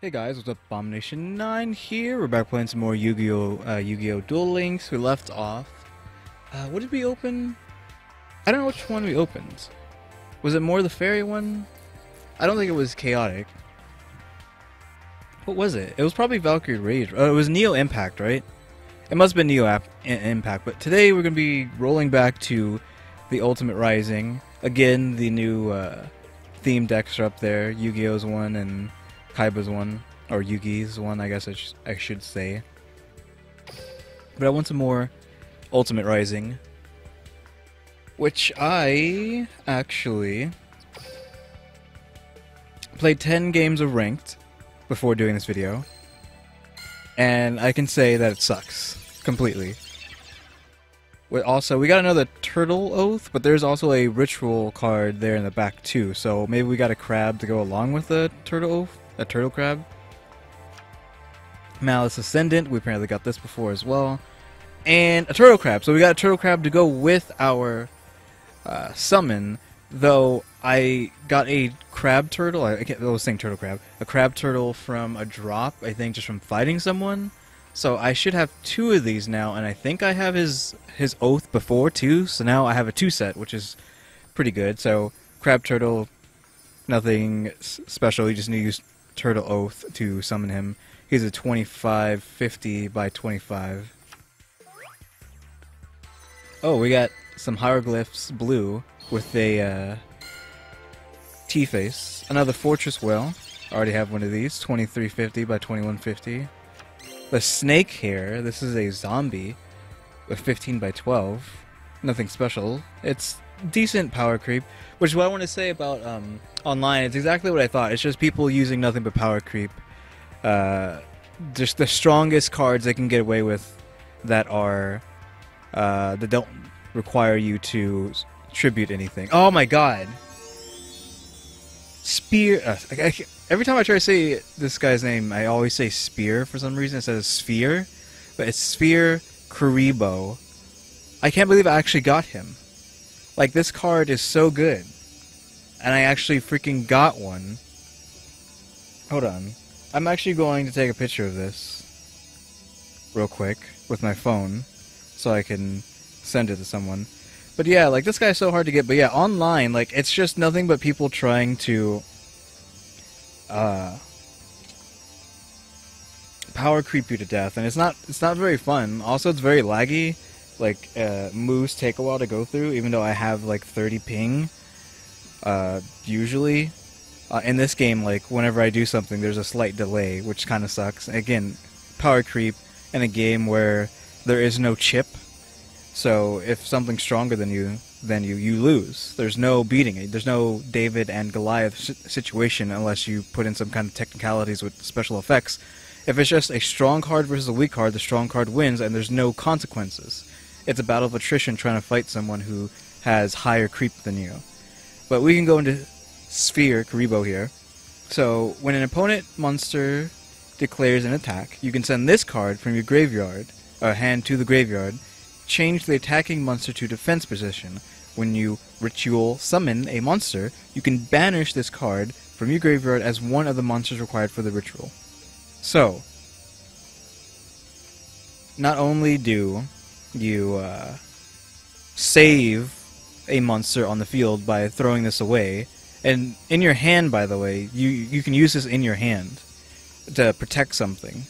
Hey guys, what's up? Abomination9 here. We're back playing some more Yu-Gi-Oh Duel Links. We left off. What did we open? I don't know which one we opened. Was it more the fairy one? I don't think it was chaotic. What was it? It was probably Valkyrie Rage. Oh, it was Neo Impact, right? It must have been Neo Impact. But today we're gonna be rolling back to the Ultimate Rising. Again, the new theme decks are up there. Yu-Gi-Oh's one and Kaiba's one, or Yugi's one, I guess I should say. But I want some more Ultimate Rising, which I actually played 10 games of Ranked before doing this video, and I can say that it sucks completely. Also, we got another Turtle Oath, but there's also a Ritual card there in the back too, so maybe we got a Crab to go along with the Turtle Oath. A Turtle Crab. Malice Ascendant, we apparently got this before as well. And a Turtle Crab. So we got a Turtle Crab to go with our summon, though I got a Crab Turtle, I was saying Turtle Crab, a Crab Turtle from a drop, I think just from fighting someone. So I should have 2 of these now, and I think I have his Oath before too, so now I have a 2 set, which is pretty good. So Crab Turtle, nothing special, you just need to use Turtle Oath to summon him. He's a 25/50 by 25. Oh, we got some hieroglyphs blue with a T-face. Another Fortress Whale. Already have one of these. 2350 by 2150. The Snake Hair. This is a zombie with 15 by 12. Nothing special. It's decent power creep, which is what I want to say about online. It's exactly what I thought. It's just people using nothing but power creep. Just the strongest cards they can get away with that are that don't require you to tribute anything. Oh my god! Spear. Every time I try to say this guy's name, I always say Spear for some reason instead of Sphere, but it's Sphere Kuribo. I can't believe I actually got him. Like, this card is so good. And I actually freaking got one. Hold on. I'm actually going to take a picture of this real quick with my phone so I can send it to someone. But yeah, like, this guy's so hard to get. But yeah, online, like, it's just nothing but people trying to power creep you to death, and it's not very fun. Also, it's very laggy. Like, moves take a while to go through, even though I have like 30 ping usually. In this game, like, whenever I do something, there's a slight delay, which kind of sucks. Again, power creep in a game where there is no chip, so if something's stronger than you lose. There's no beating it. There's no David and Goliath situation unless you put in some kind of technicalities with special effects. If it's just a strong card versus a weak card, the strong card wins, and there's no consequences. It's a battle of attrition trying to fight someone who has higher creep than you. But we can go into Sphere Kuribo here. So, when an opponent monster declares an attack, you can send this card from your graveyard, or hand to the graveyard, change the attacking monster to defense position. When you ritual summon a monster, you can banish this card from your graveyard as one of the monsters required for the ritual. So, not only do you save a monster on the field by throwing this away, and in your hand, by the way, you can use this in your hand to protect something.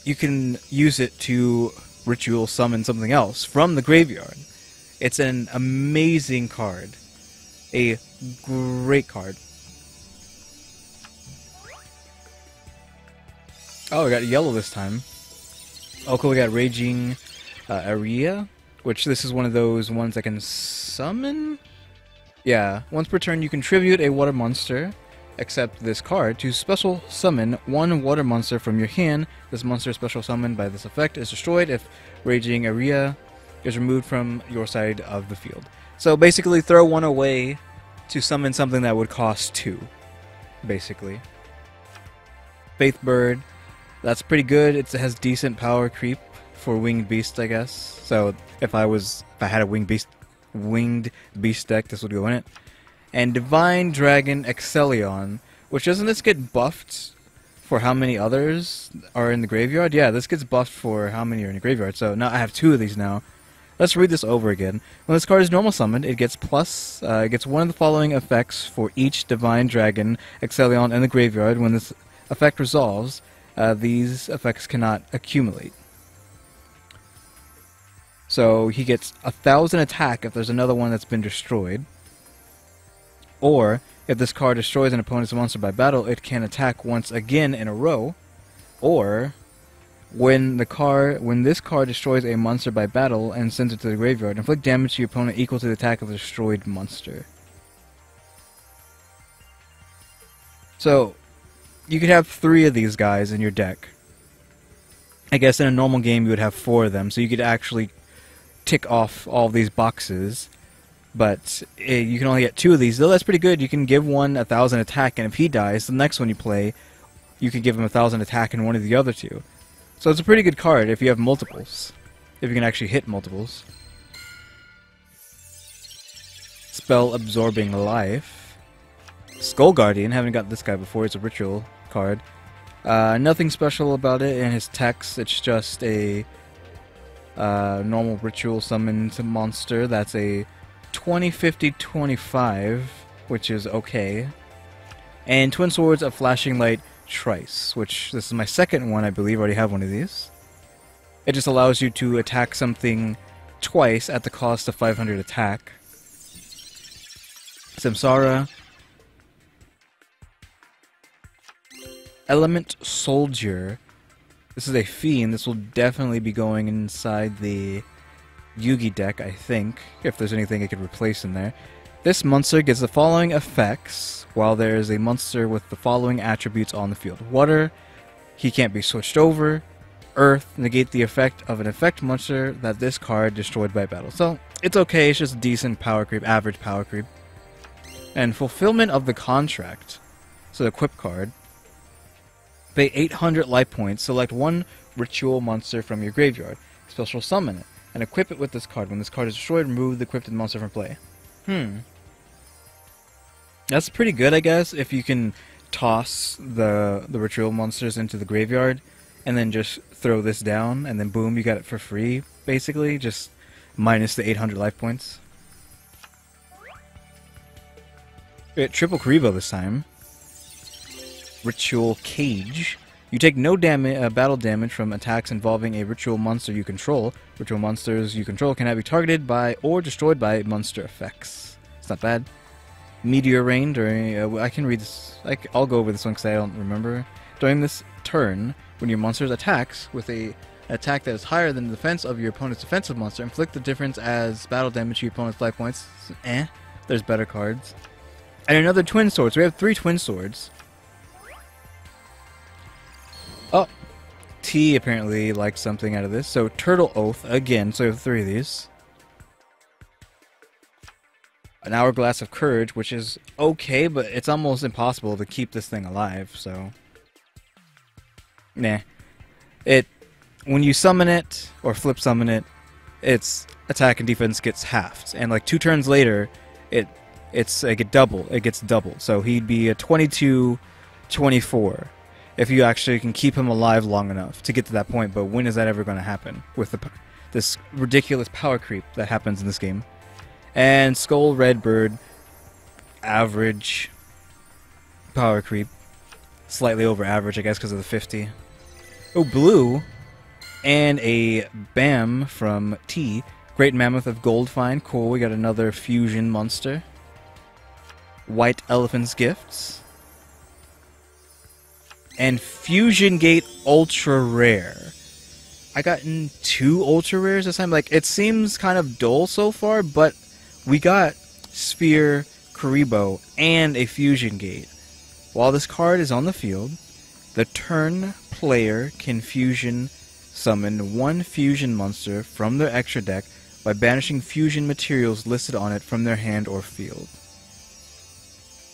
You can use it to ritual summon something else from the graveyard. It's an amazing card. A great card. Oh, we got yellow this time. Oh, cool, we got Raging Area, which this is one of those ones that can summon? Yeah, once per turn you contribute a water monster, except this card, to special summon one water monster from your hand. This monster special summoned by this effect is destroyed if Raging Area is removed from your side of the field. So basically throw one away to summon something that would cost 2, basically. Faith Bird, that's pretty good. It has decent power creep for Winged Beast, I guess. So if I had a Winged Beast deck, this would go in it. And Divine Dragon Excellion, which doesn't this get buffed for how many others are in the graveyard. Yeah, this gets buffed for how many are in the graveyard. So now I have 2 of these now. Let's read this over again. When this card is normal summoned, it gets it gets one of the following effects for each Divine Dragon Excellion in the graveyard. When this effect resolves, these effects cannot accumulate. So he gets 1,000 attack if there's another one that's been destroyed. Or, if this card destroys an opponent's monster by battle, it can attack once again in a row. Or, when this card destroys a monster by battle and sends it to the graveyard, inflict damage to your opponent equal to the attack of the destroyed monster. So, you could have 3 of these guys in your deck. I guess in a normal game you would have 4 of them, so you could actually tick off all these boxes. But you can only get 2 of these, though that's pretty good. You can give one 1,000 attack, and if he dies, the next one you play, you can give him 1,000 attack in one of the other 2. So it's a pretty good card if you have multiples. If you can actually hit multiples. Spell Absorbing Life. Skull Guardian, haven't got this guy before, it's a ritual card. Nothing special about it in his text, it's just a normal ritual summoned monster that's a 20-50-25, which is okay. And Twin Swords of Flashing Light Trice, which this is my second one, I believe. I already have one of these. It just allows you to attack something twice at the cost of 500 attack. Samsara. Element Soldier. This is a Fiend. This will definitely be going inside the Yugi deck, I think, if there's anything it could replace in there. This monster gets the following effects while there is a monster with the following attributes on the field. Water, he can't be switched over. Earth, negate the effect of an effect monster that this card destroyed by battle. So, it's okay, it's just decent power creep, average power creep. And Fulfillment of the Contract, so the equip card. Pay 800 life points, select one ritual monster from your graveyard, special summon it, and equip it with this card. When this card is destroyed, remove the equipped monster from play. That's pretty good, I guess, if you can toss the ritual monsters into the graveyard, and then just throw this down, and then boom, you got it for free, basically, just minus the 800 life points. We got triple Karibo this time. Ritual Cage. You take no battle damage from attacks involving a ritual monster you control. Ritual monsters you control cannot be targeted by or destroyed by monster effects. It's not bad. Meteor Rain during... I can read this... I'll go over this one because I don't remember. During this turn, when your monster attacks with an attack that is higher than the defense of your opponent's defensive monster, inflict the difference as battle damage to your opponent's life points. There's better cards. And another Twin Swords. We have 3 Twin Swords. Oh, T apparently liked something out of this. So Turtle Oath again. So we have 3 of these. An Hourglass of Courage, which is okay, but it's almost impossible to keep this thing alive. So, nah. When you summon it or flip summon it, its attack and defense gets halved, and like 2 turns later, it gets doubled. So he'd be a 22-24. If you actually can keep him alive long enough to get to that point, but when is that ever going to happen with this ridiculous power creep that happens in this game? And Skull Redbird, average power creep, slightly over average, I guess, because of the 50. Oh, blue, and a Bam from T, Great Mammoth of Goldfine, cool. We got another fusion monster. White Elephant's Gifts. And Fusion Gate Ultra Rare. I gotten 2 Ultra Rares this time. Like, it seems kind of dull so far, but we got Sphere, Karibo, and a Fusion Gate. While this card is on the field, the turn player can fusion summon 1 fusion monster from their extra deck by banishing fusion materials listed on it from their hand or field.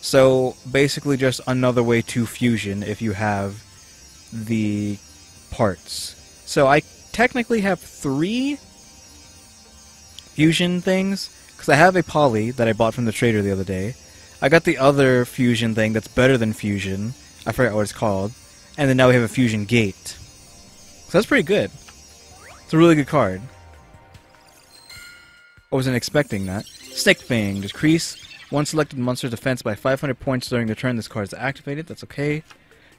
So, basically just another way to fusion if you have the parts. So I technically have 3 fusion things, because I have a Poly that I bought from the trader the other day. I got the other fusion thing that's better than fusion. I forgot what it's called. And then now we have a Fusion Gate. So that's pretty good. It's a really good card. I wasn't expecting that. Snake Fang. Decrease one selected monster's defense by 500 points during the turn this card is activated. That's okay.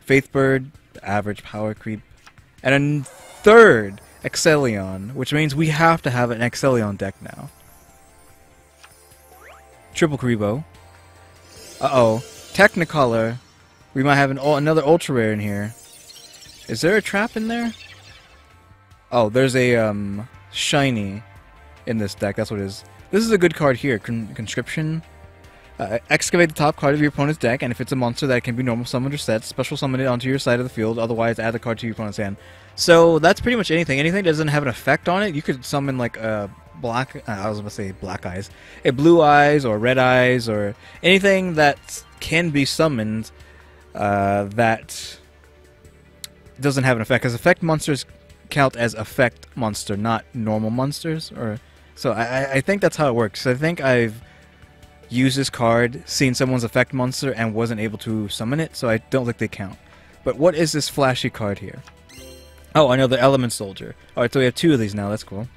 Faith Bird. Average power creep. And a third Excellion, which means we have to have an Excellion deck now. Triple Karibo. Uh-oh. Technicolor. We might have another Ultra Rare in here. Is there a trap in there? Oh, there's a shiny in this deck. That's what it is. This is a good card here. Conscription. Excavate the top card of your opponent's deck, and if it's a monster that can be normal summoned or set, special summon it onto your side of the field. Otherwise, add the card to your opponent's hand. So that's pretty much anything. Anything that doesn't have an effect on it, you could summon like a black. I was gonna say black eyes, a blue eyes or red eyes or anything that can be summoned that doesn't have an effect. Because effect monsters count as effect monster, not normal monsters. Or so I think that's how it works. I think I've used this card, seen someone's effect monster, and wasn't able to summon it, so I don't think they count. But what is this flashy card here? Oh, I know, the Element Soldier. Alright, so we have 2 of these now, that's cool.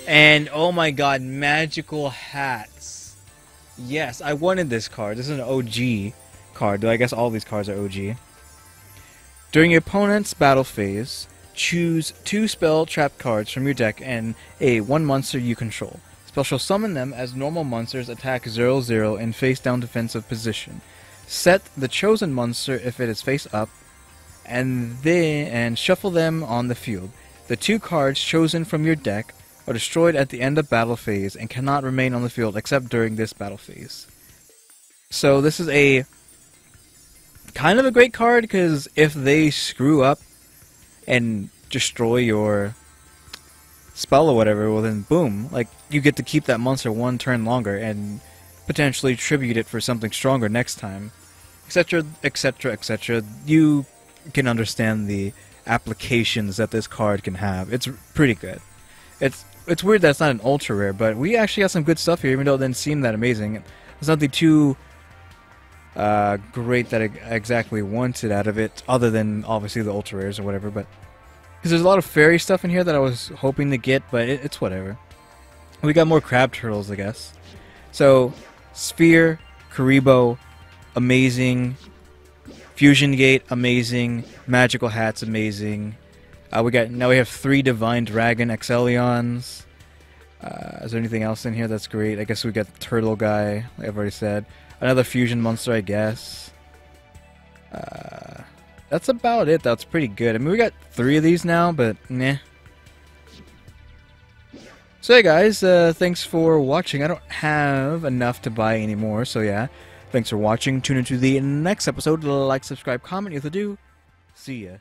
And, oh my god, Magical Hats. Yes, I wanted this card. This is an OG card, though I guess all these cards are OG. During your opponent's battle phase, choose 2 spell trap cards from your deck and a 1 monster you control. Special summon them as normal monsters attack 0/0 in face-down defensive position. Set the chosen monster if it is face up, and shuffle them on the field. The 2 cards chosen from your deck are destroyed at the end of battle phase and cannot remain on the field except during this battle phase. So this is a kind of a great card, because if they screw up and destroy your spell or whatever, well then boom, like you get to keep that monster 1 turn longer and potentially tribute it for something stronger next time, etc, etc, etc. You can understand the applications that this card can have. It's pretty good. It's weird that it's not an ultra rare, but we actually got some good stuff here, even though it didn't seem that amazing. There's nothing too great that I exactly wanted out of it, other than obviously the ultra rares or whatever, but because there's a lot of fairy stuff in here that I was hoping to get, but it's whatever. We got more crab turtles, I guess. So, Sphere, Karibo, amazing. Fusion Gate, amazing. Magical Hats, amazing. Now we have 3 Divine Dragon Excellions. Is there anything else in here that's great? I guess we got Turtle Guy, like I've already said. Another fusion monster, I guess. That's about it. That's pretty good. I mean, we got 3 of these now, but meh. So yeah, guys, thanks for watching. I don't have enough to buy anymore, so yeah. Thanks for watching. Tune into the next episode. Like, subscribe, comment if you do. See ya.